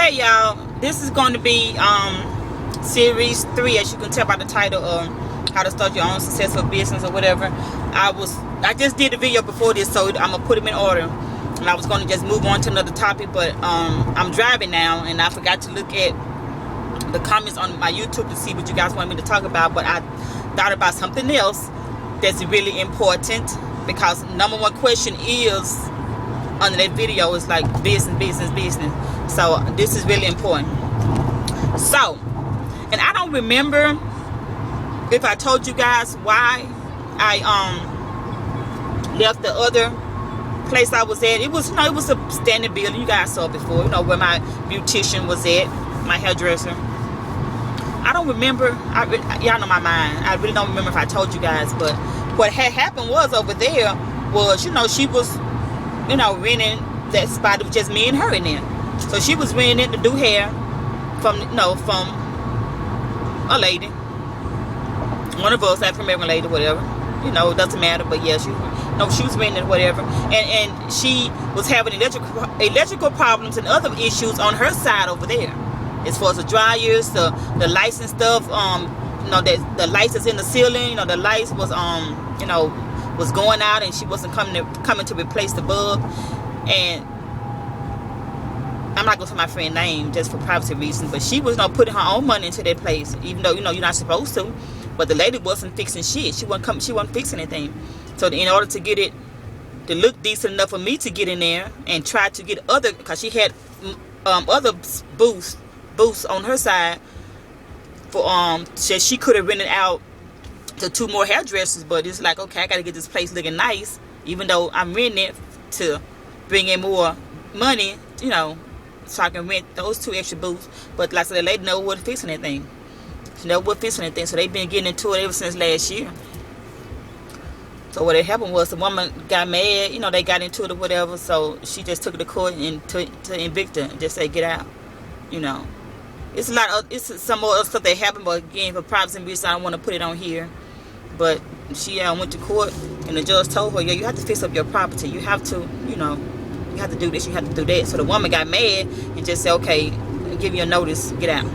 Hey y'all, this is going to be series 3, as you can tell by the title of how to start your own successful business or whatever. I just did a video before this, so I'm gonna put them in order, and I was going to just move on to another topic, but I'm driving now and I forgot to look at the comments on my YouTube to see what you guys want me to talk about. But I thought about something else that's really important, because number one question is under that video is like business. So this is really important. So, and I don't remember if I told you guys why I left the other place I was at. It was, it was a standard building. You guys saw it before, where my beautician was at, my hairdresser. I don't remember. Y'all know my mind. I really don't remember if I told you guys. But what had happened was, over there was, she was, renting that spot. It was just me and her in there. So she was renting it to do hair from a lady, one of us, African American lady, whatever. It doesn't matter. But yeah, she was renting it, whatever. And she was having electrical problems and other issues on her side over there, as far as the dryers, the lights and stuff. The lights is in the ceiling. The lights was was going out, and she wasn't coming to replace the bulb. And I'm not going to say my friend's name just for privacy reasons, but she was putting her own money into that place, even though you're not supposed to. But the lady wasn't fixing shit. She wasn't fixing anything. So in order to get it to look decent enough for me to get in there and try to get other, because she had other booths on her side for she could have rented out to 2 more hairdressers. But it's like, okay, I got to get this place looking nice, even though I'm renting it to bring in more money, so I can rent those 2 extra booths. But like I said, the lady never would fix anything. She never would fix anything. So they've been getting into it ever since last year. So what had happened was, the woman got mad, they got into it or whatever. So she just took it to court and to evict her and just say, get out. It's a lot of, it's some more other stuff that happened, but again, for privacy reasons, I don't want to put it on here. But she went to court, and the judge told her, yeah, you have to fix up your property. You have to, you have to do this, you have to do that. So the woman got mad and just said, okay, I'll give you a notice, get out.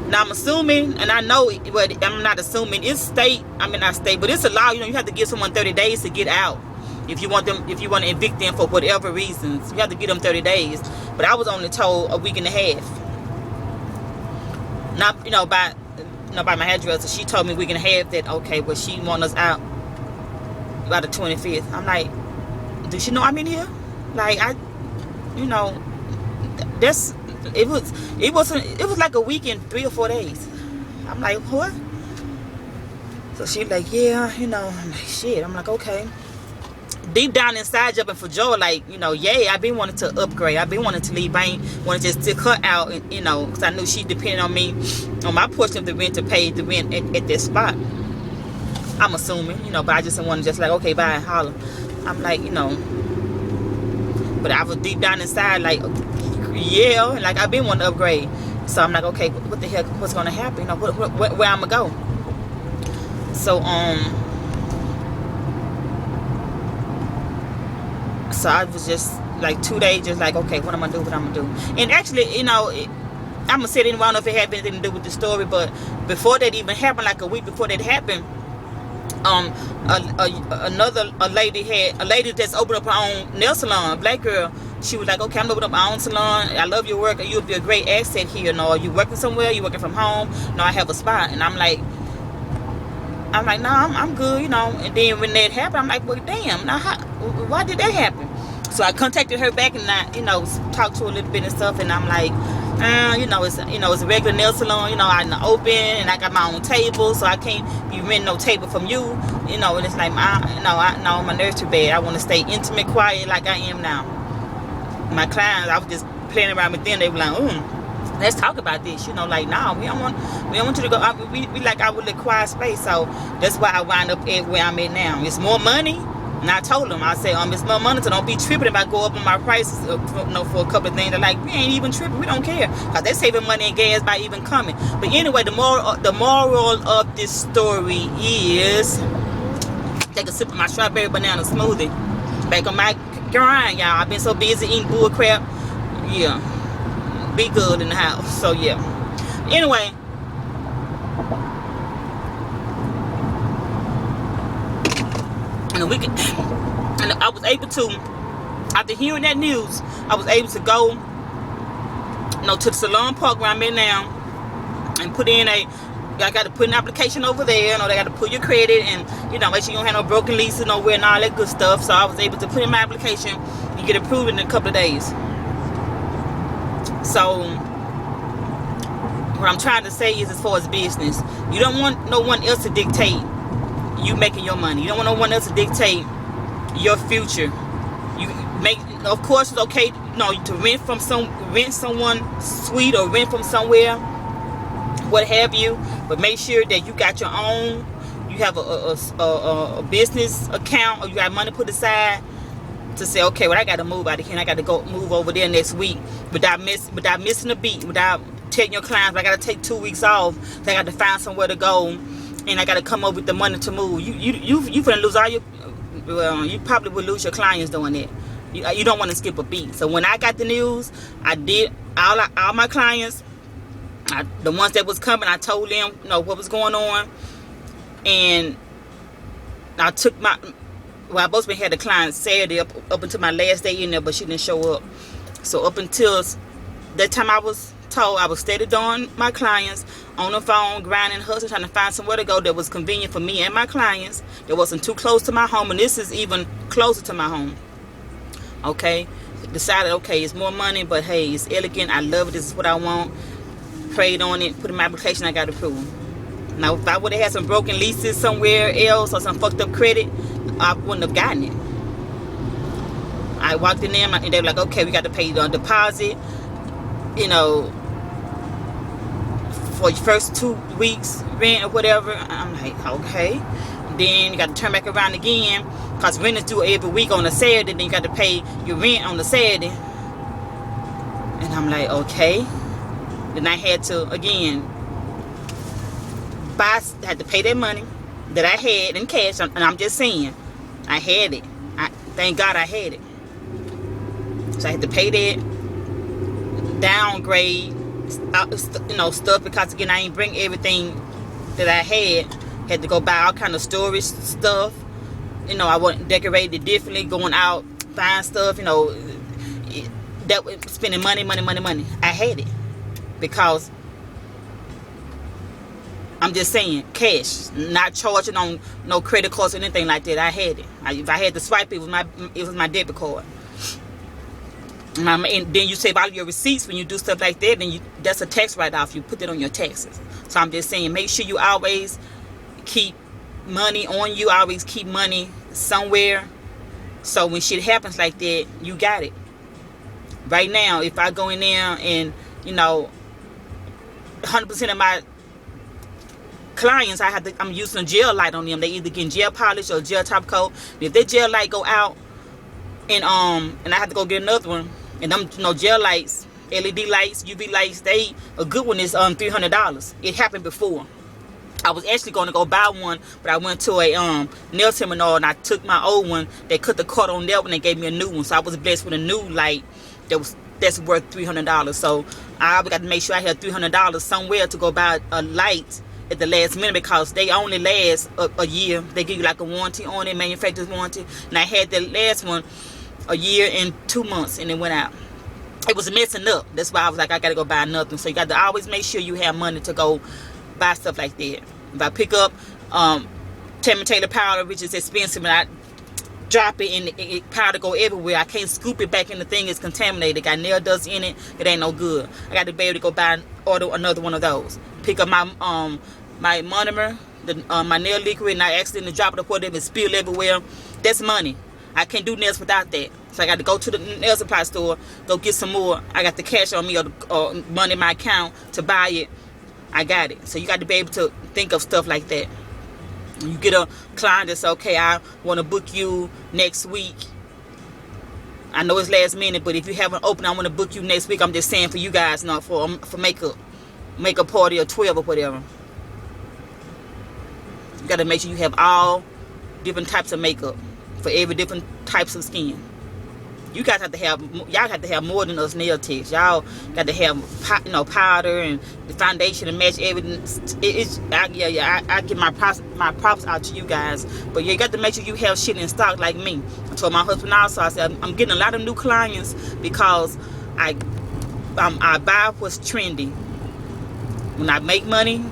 Now I'm assuming, and I know, but I'm not assuming, it's state, not state, but it's a law, you have to give someone 30 days to get out. If you want to evict them for whatever reasons, you have to give them 30 days. But I was only told a week and a half. Not, by my hairdresser. She told me a week and a half that, okay, but she want us out by the 25th. I'm like, does she know I'm in here? Like, it was like a week and 3 or 4 days. I'm like, what? So she like, yeah, I'm like, shit. I'm like, okay. Deep down inside, jumping for joy, like, yeah, I've been wanting to upgrade. I've been wanting to leave. I ain't want to just stick her out, and, because I knew she depended on me, on my portion of the rent, to pay the rent at this spot. I'm assuming, but I just didn't want to just like, okay, bye, holler. I'm like, but I was deep down inside, like, yeah, like, I've been wanting to upgrade. So I'm like, okay, what the heck, what's going to happen? Where I'm going to go? So, so I was just like 2 days, just like, okay, what am I gonna do? And actually, I'm gonna say it, I don't know if it had anything to do with the story, but before that even happened, like a week before that happened, a lady that's opened up her own nail salon, a black girl. She was like, okay, I'm opening up my own salon. I love your work. You'll be a great asset here. No, are you working somewhere? You working from home? No, I have a spot. And I'm like, no, I'm good, And then when that happened, I'm like, well, damn, now why did that happen? So I contacted her back, and I, talked to her a little bit and stuff. And I'm like, it's a regular nail salon, I'm open, and I got my own table, so I can't be renting no table from you, And it's like, no, my nerves too bad. I want to stay intimate, quiet, like I am now. My clients, I was just playing around with them. They were like, let's talk about this, like, nah, we don't want you to go. We like our little quiet space. So that's why I wind up at where I'm at now. It's more money. And I told them, I said, it's more money, so don't be tripping if I go up on my prices, for a couple of things. They're like, we ain't even tripping, we don't care, because they're saving money and gas by even coming. But anyway, the moral of this story is, take a sip of my strawberry banana smoothie. Back on my grind, y'all. I've been so busy eating bull crap. Yeah. be good in the house. So yeah. Anyway, and I was able to, after hearing that news, I was able to go, to the Salon Park where I'm in now, and put in I got to put an application over there. They got to put your credit and, make sure you don't have no broken leases nowhere and all that good stuff. So I was able to put in my application and get approved in a couple of days. So what I'm trying to say is, as far as business, you don't want no one else to dictate you making your money. You don't want no one else to dictate your future. You make, of course, it's okay, to rent someone sweet or rent from somewhere, what have you, but make sure that you got your own. You have a business account, or you got money put aside to say, okay, well, I got to move out of here, and I got to go move over there next week without missing a beat, without telling your clients I got to take 2 weeks off. I got to find somewhere to go, and I got to come up with the money to move. You finna lose all your. Well, you probably would lose your clients doing that. You don't want to skip a beat. So when I got the news, I did all my clients, the ones that was coming, I told them what was going on, and I took my. Well, I supposed to had the client Saturday up until my last day in there, but she didn't show up. So up until that time, I was told I was steady doing my clients on the phone, grinding, hustling, trying to find somewhere to go that was convenient for me and my clients, that wasn't too close to my home, and this is even closer to my home. Okay, decided, okay, it's more money, but hey, it's elegant, I love it, this is what I want. Prayed on it, put in my application, I got approved. Now if I would have had some broken leases somewhere else or some fucked up credit, I wouldn't have gotten it. I walked in there and they were like, okay, we got to pay the deposit, for your first 2 weeks rent or whatever. I'm like, okay. Then you got to turn back around again, because rent is due every week on a Saturday. Then you got to pay your rent on the Saturday. And I'm like, okay. Then I had to again had to pay that money that I had in cash. And I'm just saying, I had it. Thank God I had it. So I had to pay that, downgrade, stuff, because again, I ain't bring everything that I had to go buy all kind of storage stuff. I want decorated differently, going out, buying stuff, that was spending money. I had it, because I'm just saying, cash, not charging on no credit cards or anything like that. I had it. If I had to swipe, it was my debit card. And then you save all your receipts when you do stuff like that. Then that's a tax write-off. You put that on your taxes. So I'm just saying, make sure you always keep money on you. Always keep money somewhere. So when shit happens like that, you got it. Right now, if I go in there and 100% of my clients, I'm using a gel light on them. They either getting gel polish or gel top coat. If that gel light go out, and I have to go get another one, and them gel lights, LED lights, UV lights, a good one is $300. It happened before. I was actually going to go buy one, but I went to a nail terminal and I took my old one. They cut the cord on that one and gave me a new one. So I was blessed with a new light that's worth $300. So I got to make sure I had $300 somewhere to go buy a light at the last minute, because they only last a year. They give you like a warranty on it, manufacturer's warranty. And I had the last one a year and 2 months, and it went out. It was messing up. That's why I was like, I gotta go buy another. So you got to always make sure you have money to go buy stuff like that. If I pick up Tammy Taylor powder, which is expensive, and I drop it and it powder go everywhere, I can't scoop it back in the thing. It's contaminated. Got nail dust in it. It ain't no good. I got to be able to go buy order another one of those. Pick up my my monomer, my nail liquid, and I accidentally drop it or whatever and spill everywhere. That's money. I can't do nails without that. So I got to go to the nail supply store, go get some more. I got the cash on me or money in my account to buy it. I got it. So you got to be able to think of stuff like that. You get a client that's okay, I want to book you next week. I know it's last minute, but if you have an open, I want to book you next week. I'm just saying for you guys, not for makeup party or 12 or whatever. You got to make sure you have all different types of makeup for every different types of skin. You guys have to have, y'all have to have more than us nail techs. Y'all got to have, you know, powder and the foundation to match everything. I give my props out to you guys. But you got to make sure you have shit in stock like me. I told my husband also, I said, I'm getting a lot of new clients because I buy what's trendy. When I make money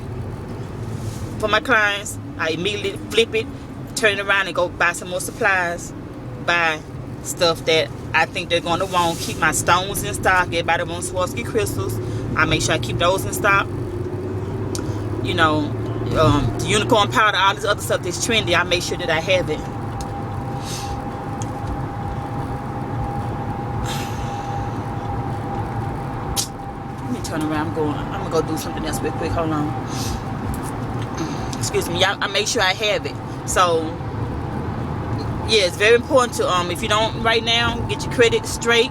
for my clients, I immediately flip it, turn it around and go buy some more supplies, buy stuff that I think they're going to want. Keep my stones in stock. Everybody wants Swarovski crystals. I make sure I keep those in stock. You know, the unicorn powder, all this other stuff that's trendy, I make sure that I have it. Let me turn around. I'm gonna go do something else real quick. Hold on. Excuse me. I make sure I have it. So yeah, it's very important to if you don't right now, get your credit straight,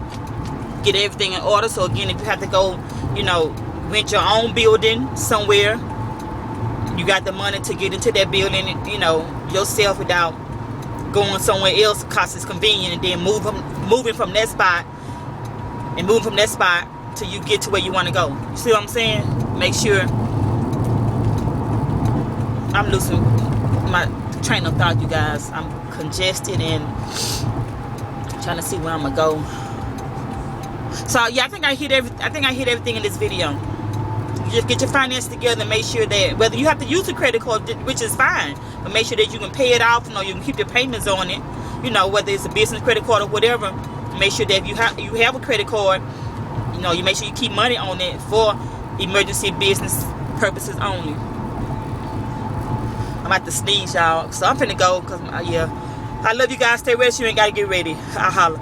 get everything in order. So again, if you have to go, you know, rent your own building somewhere, you got the money to get into that building, you know, yourself without going somewhere else because it's convenient, and then moving from that spot till you get to where you want to go. You see what I'm saying? Make sure. I'm losing my train of thought, you guys. I'm congested and trying to see where I'm gonna go. So yeah, I think I hit everything in this video. You just get your finances together and make sure that whether you have to use a credit card, which is fine, but make sure that you can pay it off. You know, you can keep your payments on it. You know, whether it's a business credit card or whatever. Make sure that if you have a credit card, you know, you make sure you keep money on it for emergency business purposes only. I'm about to sneeze, y'all, so I'm finna go because yeah, I love you guys. Stay ready. You ain't gotta get ready. I'll holler.